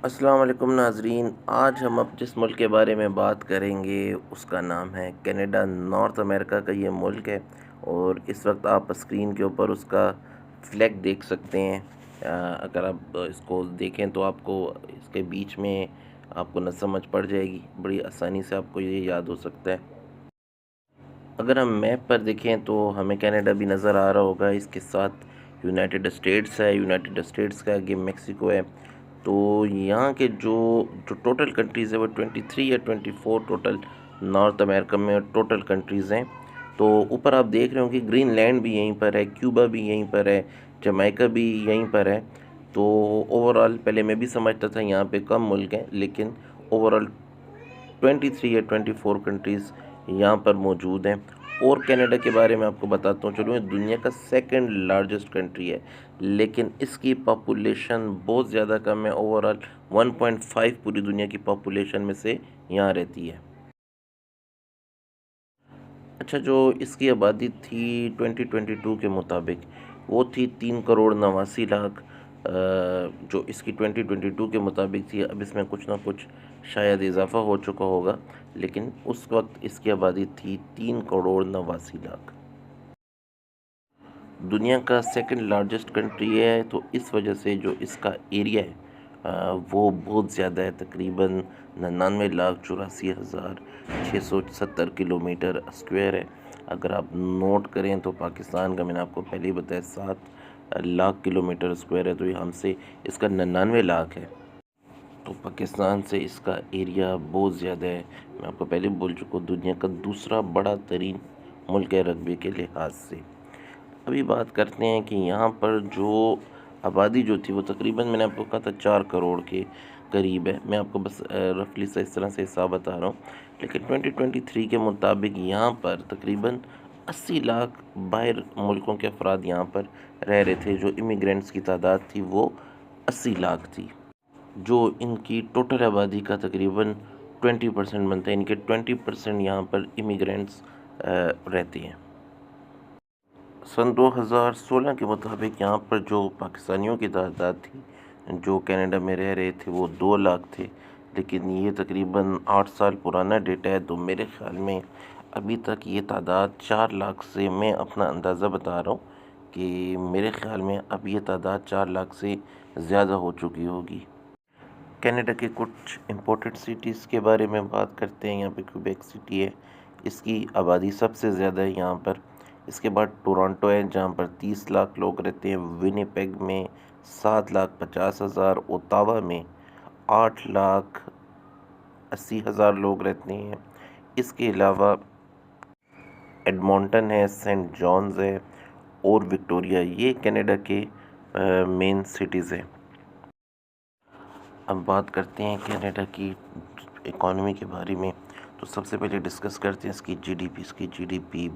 अस्सलाम वालेकुम नाज़रीन। आज हम अब जिस मुल्क के बारे में बात करेंगे उसका नाम है कनाडा। नॉर्थ अमेरिका का ये मुल्क है और इस वक्त आप स्क्रीन के ऊपर उसका फ्लैग देख सकते हैं। अगर आप इसको देखें तो आपको इसके बीच में आपको न समझ पड़ जाएगी, बड़ी आसानी से आपको ये याद हो सकता है। अगर हम मैप पर देखें तो हमें कनाडा भी नज़र आ रहा होगा, इसके साथ यूनाइटेड स्टेट्स है, यूनाइटेड स्टेट्स का आगे मेक्सिको है। तो यहाँ के जो जो टोटल कंट्रीज़ है वो 23 या 24 टोटल नॉर्थ अमेरिका में टोटल कंट्रीज़ हैं। तो ऊपर आप देख रहे हो कि ग्रीनलैंड भी यहीं पर है, क्यूबा भी यहीं पर है, जमैका भी यहीं पर है। तो ओवरऑल पहले मैं भी समझता था यहाँ पे कम मुल्क हैं, लेकिन ओवरऑल 23 या 24 कंट्रीज़ यहाँ पर मौजूद हैं। और कनाडा के बारे में आपको बताता हूँ, चलो, ये दुनिया का सेकंड लार्जेस्ट कंट्री है, लेकिन इसकी पॉपुलेशन बहुत ज़्यादा कम है। ओवरऑल 1.5 पूरी दुनिया की पॉपुलेशन में से यहाँ रहती है। अच्छा, जो इसकी आबादी थी 2022 के मुताबिक, वो थी 3 करोड़ 89 लाख। जो इसकी 2022 के मुताबिक थी, अब इसमें कुछ ना कुछ शायद इजाफा हो चुका होगा, लेकिन उस वक्त इसकी आबादी थी 3 करोड़ 89 लाख। दुनिया का सेकंड लार्जेस्ट कंट्री है, तो इस वजह से जो इसका एरिया है वो बहुत ज़्यादा है, तकरीबन 99,84,670 किलोमीटर स्क्वायर है। अगर आप नोट करें तो पाकिस्तान का, मैंने आपको पहले ही बताया, 7 लाख किलोमीटर स्क्वायर है, तो ये हमसे इसका 99 लाख है। तो पाकिस्तान से इसका एरिया बहुत ज़्यादा है। मैं आपको पहले बोल चुका हूँ, दुनिया का दूसरा बड़ा तरीन मुल्क है रकबे के लिहाज से। अभी बात करते हैं कि यहाँ पर जो आबादी जो थी वो तकरीबन, मैंने आपको कहा था, 4 करोड़ के करीब है। मैं आपको बस रफली से इस तरह से हिसाब बता रहा हूँ, लेकिन 2023 के मुताबिक यहाँ पर तकरीबन 80 लाख बाहर मुल्कों के अफराद यहाँ पर रह रहे थे। जो इमिग्रेंट्स की तादाद थी वो 80 लाख थी, जो इनकी टोटल आबादी का तकरीबन 20% बनता है। इनके 20% यहाँ पर इमिग्रेंट्स रहते हैं। सन 2016 के मुताबिक यहाँ पर जो पाकिस्तानियों की तादाद थी जो कनाडा में रह रहे थे वो 2 लाख थे, लेकिन ये तकरीबन 8 साल पुराना डेटा है, तो मेरे ख़्याल में अभी तक ये तादाद 4 लाख से, मैं अपना अंदाज़ा बता रहा हूँ कि मेरे ख़्याल में अब ये तादाद 4 लाख से ज़्यादा हो चुकी होगी। कनाडा के कुछ इम्पोर्टेंट सिटीज़ के बारे में बात करते हैं। यहाँ पे क्यूबेक सिटी है, इसकी आबादी सबसे ज़्यादा है यहाँ पर। इसके बाद टोरंटो है जहाँ पर 30 लाख लोग रहते हैं। विनिपेग में 7,50,000, ओटावा में 8,80,000 लोग रहते हैं। इसके अलावा एडमॉन्टन है, सेंट जॉन्स है और विक्टोरिया, ये कनाडा के मेन सिटीज़ हैं। अब बात करते हैं कनाडा की इकॉनमी के बारे में। तो सबसे पहले डिस्कस करते हैं इसकी जीडीपी। इसकी जीडीपी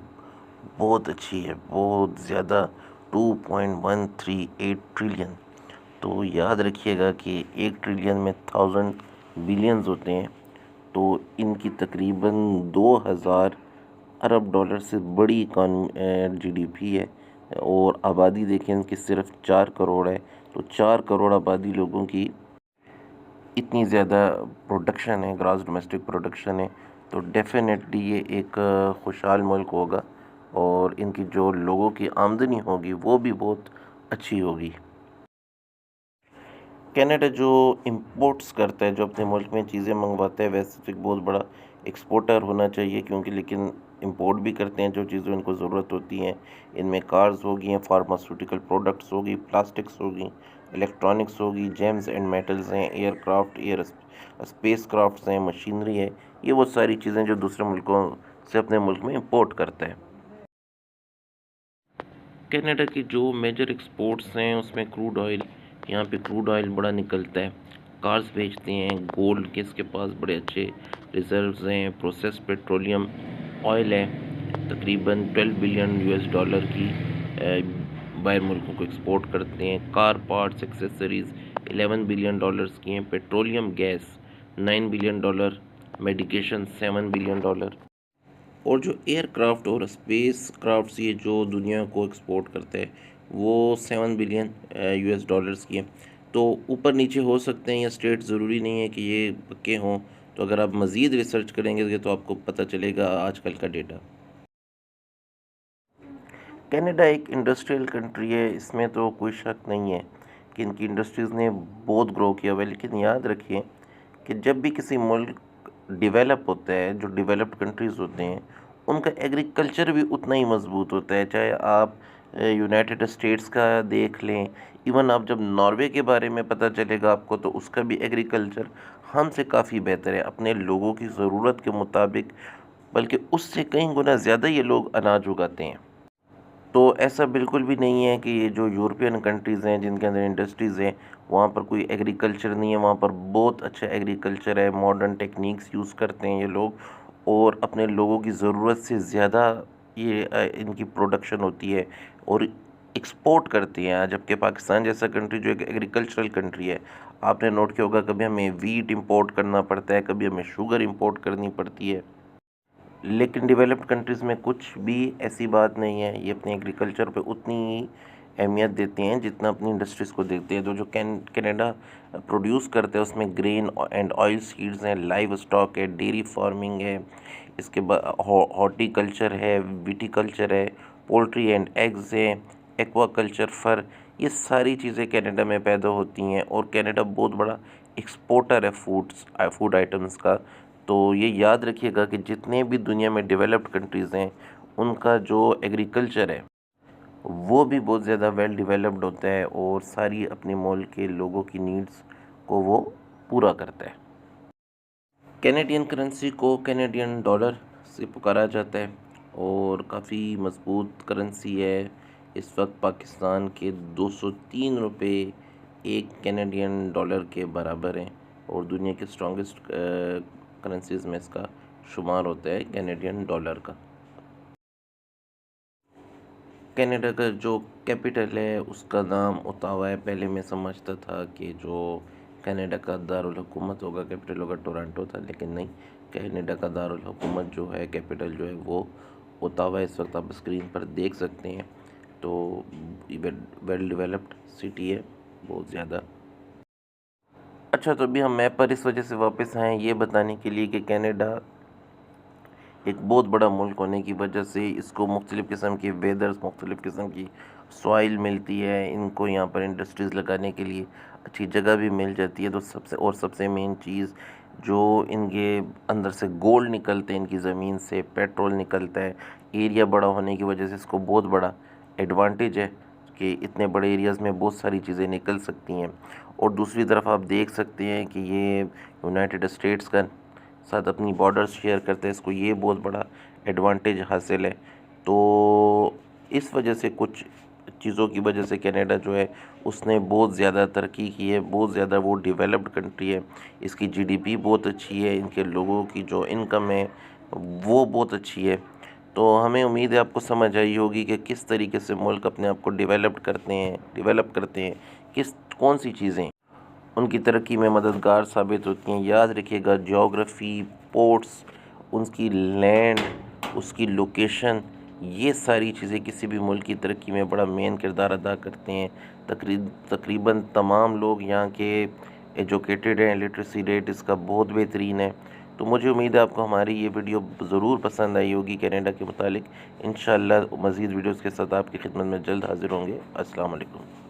बहुत अच्छी है, बहुत ज़्यादा, 2.138 ट्रिलियन। तो याद रखिएगा कि 1 ट्रिलियन में 1000 बिलियंस होते हैं, तो इनकी तकरीबन 2000 अरब डॉलर से बड़ी जीडीपी है। और आबादी देखें इनकी सिर्फ 4 करोड़ है, तो 4 करोड़ आबादी लोगों की इतनी ज़्यादा प्रोडक्शन है, ग्रॉस डोमेस्टिक प्रोडक्शन है, तो डेफिनेटली ये एक खुशहाल मुल्क होगा और इनकी जो लोगों की आमदनी होगी वो भी बहुत अच्छी होगी। कनाडा जो इंपोर्ट्स करता है, जो अपने मुल्क में चीज़ें मंगवाता है, वैसे तो एक बहुत बड़ा एक्सपोर्टर होना चाहिए, क्योंकि लेकिन इंपोर्ट भी करते हैं जो चीज़ें इनको ज़रूरत होती हैं। इनमें कार्स होगी हैं, फार्मास्यूटिकल प्रोडक्ट्स होगी, प्लास्टिक्स होगी, इलेक्ट्रॉनिक्स होगी, जेम्स एंड मेटल्स हैं, एयरक्राफ्ट, स्पेस क्राफ्ट्स हैं, मशीनरी है। ये वो सारी चीज़ें जो दूसरे मुल्कों से अपने मुल्क में इंपोर्ट करता है। कनाडा की जो मेजर एक्सपोर्ट्स हैं उसमें क्रूड ऑयल, यहाँ पे क्रूड ऑयल बड़ा निकलता है। कार्स बेचते हैं, गोल्ड के इसके पास बड़े अच्छे रिजर्व्स हैं, प्रोसेस पेट्रोलियम ऑयल है, तकरीबन 12 बिलियन यूएस डॉलर की बाहर मुल्कों को एक्सपोर्ट करते हैं। Car parts accessories 11 billion dollars की हैं, petroleum gas 9 billion dollar, medication 7 billion dollar. और जो एयरक्राफ्ट और स्पेस क्राफ्ट्स ये जो दुनिया को एक्सपोर्ट करते हैं वो 7 बिलियन यूएस डॉलर्स की है। तो ऊपर नीचे हो सकते हैं, या स्टेट ज़रूरी नहीं है कि ये पक्के हों। तो अगर आप मज़ीद रिसर्च करेंगे तो आपको पता चलेगा आजकल का डेटा। कनाडा एक इंडस्ट्रियल कंट्री है, इसमें तो कोई शक नहीं है कि इनकी इंडस्ट्रीज़ ने बहुत ग्रो किया हुआ है। लेकिन याद रखिए कि जब भी किसी मुल्क डेवलप होता है, जो डेवलप्ड कंट्रीज़ होते हैं, उनका एग्रीकल्चर भी उतना ही मजबूत होता है। चाहे आप यूनाइटेड स्टेट्स का देख लें, इवन आप जब नॉर्वे के बारे में पता चलेगा आपको, तो उसका भी एग्रीकल्चर हमसे काफ़ी बेहतर है अपने लोगों की ज़रूरत के मुताबिक, बल्कि उससे कई गुना ज़्यादा ये लोग अनाज उगाते हैं। तो ऐसा बिल्कुल भी नहीं है कि ये जो यूरोपियन कंट्रीज़ हैं जिनके अंदर इंडस्ट्रीज़ हैं, वहाँ पर कोई एग्रीकल्चर नहीं है। वहाँ पर बहुत अच्छा एग्रीकल्चर है, मॉडर्न टेक्निक्स यूज़ करते हैं ये लोग, और अपने लोगों की ज़रूरत से ज़्यादा ये इनकी प्रोडक्शन होती है और एक्सपोर्ट करती हैं। जबकि पाकिस्तान जैसा कंट्री जो एक एग्रीकल्चरल कंट्री है, आपने नोट किया होगा, कभी हमें वीट इंपोर्ट करना पड़ता है, कभी हमें शुगर इंपोर्ट करनी पड़ती है। लेकिन डेवलप्ड कंट्रीज़ में कुछ भी ऐसी बात नहीं है, ये अपने एग्रीकल्चर पे उतनी ही अहमियत देते हैं जितना अपनी इंडस्ट्रीज़ को देते हैं। तो जो कनाडा प्रोड्यूस करते हैं उसमें ग्रेन एंड ऑयल सीड्स हैं, लाइव स्टॉक है, डेयरी फार्मिंग है, इसके बाद हॉर्टिकल्चर है, विटीकल्चर है, पोल्ट्री एंड एग्स है, एक्वाकल्चर, फर, ये सारी चीज़ें कनाडा में पैदा होती हैं। और कनाडा बहुत बड़ा एक्सपोर्टर है फूड आइटम्स का। तो ये याद रखिएगा कि जितने भी दुनिया में डेवलप्ड कंट्रीज़ हैं, उनका जो एग्रीकल्चर है वो भी बहुत ज़्यादा वेल डेवलप्ड होता है और सारी अपने मुल्क के लोगों की नीड्स को वो पूरा करता है। कैनेडियन करेंसी को कैनेडियन डॉलर से पुकारा जाता है और काफ़ी मजबूत करेंसी है। इस वक्त पाकिस्तान के 203 रुपये एक कैनेडियन डॉलर के बराबर हैं और दुनिया के स्ट्रॉन्गेस्ट करेंसीज़ में इसका शुमार होता है कैनेडियन डॉलर का। कनाडा का जो कैपिटल है उसका नाम ओटावा है। पहले मैं समझता था कि जो कनाडा का दारुल हुकूमत होगा, कैपिटल होगा, टोरंटो था, लेकिन नहीं, कनाडा का दारुल हुकूमत जो है, कैपिटल जो है वो ओटावा है। इस वक्त आप स्क्रीन पर देख सकते हैं। तो वेल डेवलप्ड सिटी है बहुत ज़्यादा। अच्छा, तो अभी हम मैप पर इस वजह से वापस आए हैं ये बताने के लिए कि कनाडा एक बहुत बड़ा मुल्क होने की वजह से इसको मुख्तलिफ़ किस्म के वेदर्स, मुख्तलिफ़ किस्म की सॉइल मिलती है। इनको यहाँ पर इंडस्ट्रीज़ लगाने के लिए अच्छी जगह भी मिल जाती है। तो सबसे मेन चीज़, जो इनके अंदर से गोल्ड निकलते हैं, इनकी ज़मीन से पेट्रोल निकलता है। एरिया बड़ा होने की वजह से इसको बहुत बड़ा एडवांटेज है कि इतने बड़े एरियाज़ में बहुत सारी चीज़ें निकल सकती हैं। और दूसरी तरफ आप देख सकते हैं कि ये यूनाइटेड स्टेट्स का साथ अपनी बॉर्डर शेयर करते हैं, इसको ये बहुत बड़ा एडवांटेज हासिल है। तो इस वजह से, कुछ चीज़ों की वजह से कनाडा जो है उसने बहुत ज़्यादा तरक्की की है, बहुत ज़्यादा वो डेवलप्ड कंट्री है। इसकी जीडीपी बहुत अच्छी है, इनके लोगों की जो इनकम है वो बहुत अच्छी है। तो हमें उम्मीद है आपको समझ आई होगी कि किस तरीके से मुल्क अपने आप को डेवलप करते हैं, कौन सी चीज़ें उनकी तरक्की में मददगार साबित होती हैं। याद रखिएगा, ज्योग्राफी, पोर्ट्स, उसकी लैंड, उसकी लोकेशन, ये सारी चीज़ें किसी भी मुल्क की तरक्की में बड़ा मेन किरदार अदा करते हैं। तकरीबन तमाम लोग यहाँ के एजुकेटेड हैं, लिटरेसी रेट इसका बहुत बेहतरीन है। तो मुझे उम्मीद है आपको हमारी ये वीडियो ज़रूर पसंद आई होगी कनाडा के मुतालिक। इंशाअल्लाह मज़ीद वीडियोज़ के साथ आपकी खिदमत में जल्द हाज़िर होंगे। अस्सलाम वालेकुम।